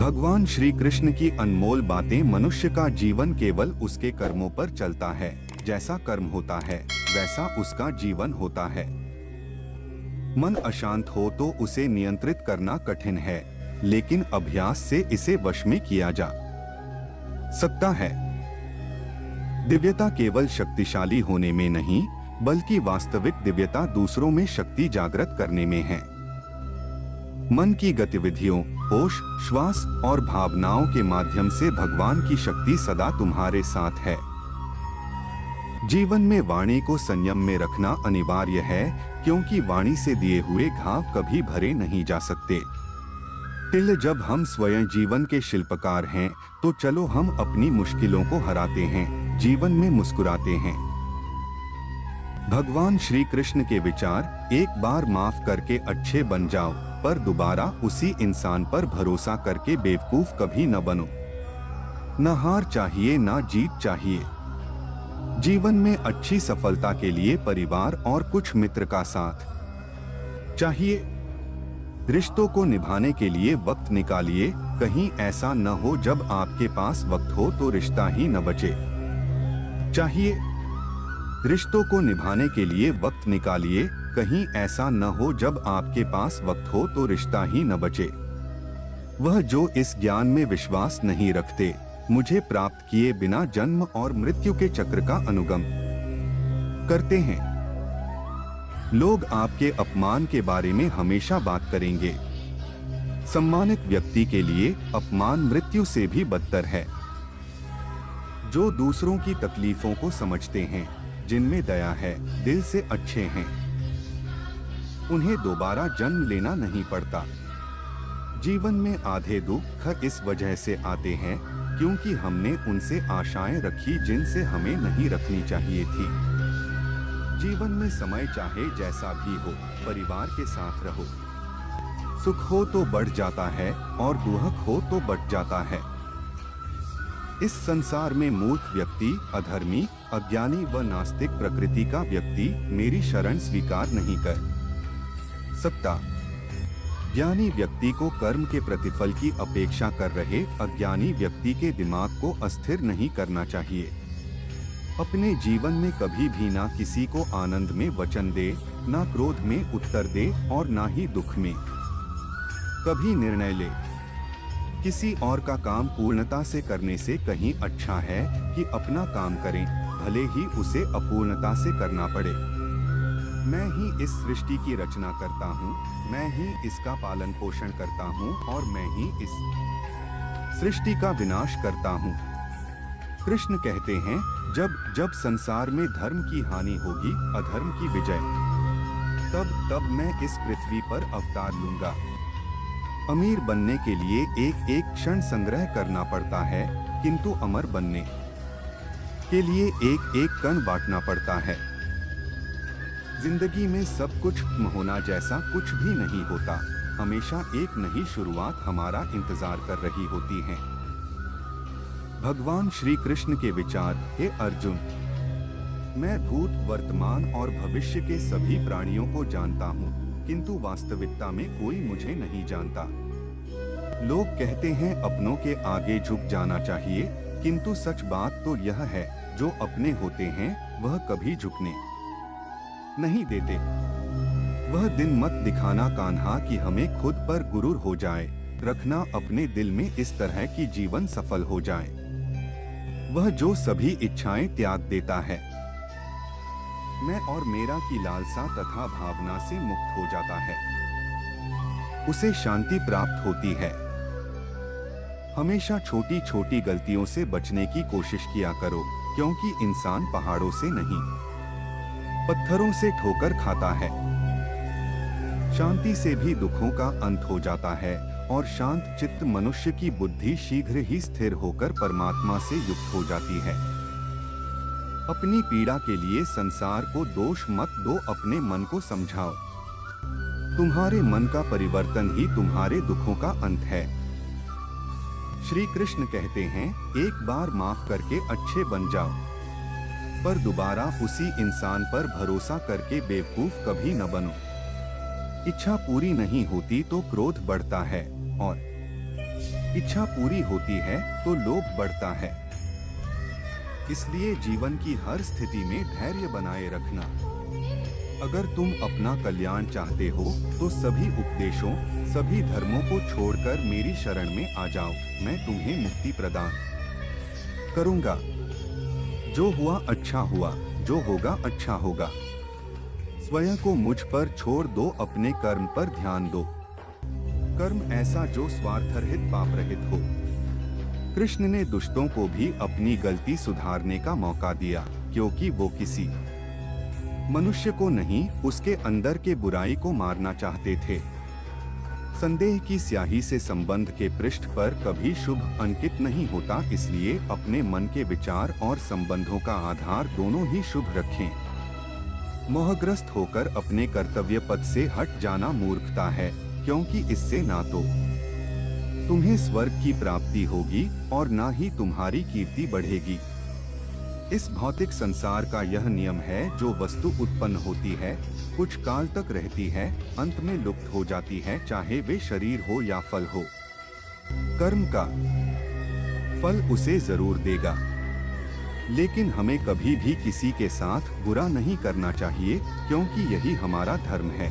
भगवान श्री कृष्ण की अनमोल बातें। मनुष्य का जीवन केवल उसके कर्मों पर चलता है। जैसा कर्म होता है वैसा उसका जीवन होता है। मन अशांत हो तो उसे नियंत्रित करना कठिन है, लेकिन अभ्यास से इसे वश में किया जा सकता है। दिव्यता केवल शक्तिशाली होने में नहीं, बल्कि वास्तविक दिव्यता दूसरों में शक्ति जागृत करने में है। मन की गतिविधियों, होश, श्वास और भावनाओं के माध्यम से भगवान की शक्ति सदा तुम्हारे साथ है। जीवन में वाणी को संयम में रखना अनिवार्य है, क्योंकि वाणी से दिए हुए घाव कभी भरे नहीं जा सकते। जब हम स्वयं जीवन के शिल्पकार हैं, तो चलो हम अपनी मुश्किलों को हराते हैं, जीवन में मुस्कुराते हैं। भगवान श्री कृष्ण के विचार, एक बार माफ करके अच्छे बन जाओ, पर दोबारा उसी इंसान पर भरोसा करके बेवकूफ कभी न बनो। न हार चाहिए न जीत चाहिए। जीवन में अच्छी सफलता के लिए परिवार और कुछ मित्र का साथ चाहिए। रिश्तों को निभाने के लिए वक्त निकालिए, कहीं ऐसा न हो जब आपके पास वक्त हो तो रिश्ता ही न बचे। चाहिए रिश्तों को निभाने के लिए वक्त निकालिए, कहीं ऐसा न हो जब आपके पास वक्त हो तो रिश्ता ही न बचे। वह जो इस ज्ञान में विश्वास नहीं रखते, मुझे प्राप्त किए बिना जन्म और मृत्यु के चक्र का अनुगम करते हैं। लोग आपके अपमान के बारे में हमेशा बात करेंगे। सम्मानित व्यक्ति के लिए अपमान मृत्यु से भी बदतर है। जो दूसरों की तकलीफों को समझते हैं, जिनमें दया है, दिल से अच्छे हैं, उन्हें दोबारा जन्म लेना नहीं पड़ता। जीवन में आधे दुख इस वजह से आते हैं क्योंकि हमने उनसे आशाएं रखी जिनसे हमें नहीं रखनी चाहिए थी। जीवन में समय चाहे जैसा भी हो, परिवार के साथ रहो। सुख हो तो बढ़ जाता है और दुख हो तो बट जाता है। इस संसार में मूर्ख व्यक्ति, अधर्मी, अज्ञानी व नास्तिक प्रकृति का व्यक्ति मेरी शरण स्वीकार नहीं कर सकता। ज्ञानी व्यक्ति को कर्म के प्रतिफल की अपेक्षा कर रहे अज्ञानी व्यक्ति के दिमाग को अस्थिर नहीं करना चाहिए। अपने जीवन में कभी भी ना किसी को आनंद में वचन दे, ना क्रोध में उत्तर दे और ना ही दुख में कभी निर्णय ले। किसी और का काम पूर्णता से करने से कहीं अच्छा है कि अपना काम करें, भले ही उसे अपूर्णता से करना पड़े। मैं ही इस सृष्टि की रचना करता हूँ, मैं ही इसका पालन पोषण करता हूँ और मैं ही इस सृष्टि का विनाश करता हूँ। कृष्ण कहते हैं, जब जब संसार में धर्म की हानि होगी, अधर्म की विजय, तब मैं इस पृथ्वी पर अवतार लूंगा। अमीर बनने के लिए एक एक क्षण संग्रह करना पड़ता है, किंतु अमर बनने के लिए एक एक कण बांटना पड़ता है। जिंदगी में सब कुछ होना जैसा कुछ भी नहीं होता। हमेशा एक नई शुरुआत हमारा इंतजार कर रही होती है। भगवान श्री कृष्ण के विचार, हे अर्जुन, मैं भूत, वर्तमान और भविष्य के सभी प्राणियों को जानता हूँ, किंतु वास्तविकता में कोई मुझे नहीं जानता। लोग कहते हैं अपनों के आगे झुक जाना चाहिए, किंतु सच बात तो यह है, जो अपने होते हैं वह कभी झुकने नहीं देते। वह दिन मत दिखाना कान्हा कि हमें खुद पर गुरूर हो जाए, रखना अपने दिल में इस तरह की जीवन सफल हो जाए। वह जो सभी इच्छाएं त्याग देता है, मैं और मेरा की लालसा तथा भावना से मुक्त हो जाता है, उसे शांति प्राप्त होती है। हमेशा छोटी छोटी गलतियों से बचने की कोशिश किया करो, क्योंकि इंसान पहाड़ों से नहीं, पत्थरों से ठोकर खाता है। शांति से भी दुखों का अंत हो जाता है और शांत चित्त मनुष्य की बुद्धि शीघ्र ही स्थिर होकर परमात्मा से युक्त हो जाती है। अपनी पीड़ा के लिए संसार को दोष मत दो, अपने मन को समझाओ। तुम्हारे मन का परिवर्तन ही तुम्हारे दुखों का अंत है। श्री कृष्ण कहते हैं, एक बार माफ करके अच्छे बन जाओ, पर दोबारा उसी इंसान पर भरोसा करके बेवकूफ कभी न बनो। इच्छा पूरी नहीं होती तो क्रोध बढ़ता है और इच्छा पूरी होती है तो लोभ बढ़ता है। इसलिए जीवन की हर स्थिति में धैर्य बनाए रखना। अगर तुम अपना कल्याण चाहते हो तो सभी उपदेशों, सभी धर्मों को छोड़कर मेरी शरण में आ जाओ। मैं तुम्हें मुक्ति प्रदान करूंगा। जो हुआ अच्छा हुआ, जो होगा अच्छा होगा। स्वयं को मुझ पर छोड़ दो, अपने कर्म पर ध्यान दो। कर्म ऐसा जो स्वार्थरहित पाप रहित हो। कृष्ण ने दुष्टों को भी अपनी गलती सुधारने का मौका दिया, क्योंकि वो किसी मनुष्य को नहीं, उसके अंदर के बुराई को मारना चाहते थे। संदेह की स्याही से संबंध के पृष्ठ पर कभी शुभ अंकित नहीं होता, इसलिए अपने मन के विचार और संबंधों का आधार दोनों ही शुभ रखें। मोहग्रस्त होकर अपने कर्तव्य पद से हट जाना मूर्खता है, क्योंकि इससे ना तो तुम्हें स्वर्ग की प्राप्ति होगी और ना ही तुम्हारी कीर्ति बढ़ेगी। इस भौतिक संसार का यह नियम है, जो वस्तु उत्पन्न होती है, कुछ काल तक रहती है, अंत में लुप्त हो जाती है, चाहे वे शरीर हो या फल हो। कर्म का फल उसे जरूर देगा, लेकिन हमें कभी भी किसी के साथ बुरा नहीं करना चाहिए, क्योंकि यही हमारा धर्म है।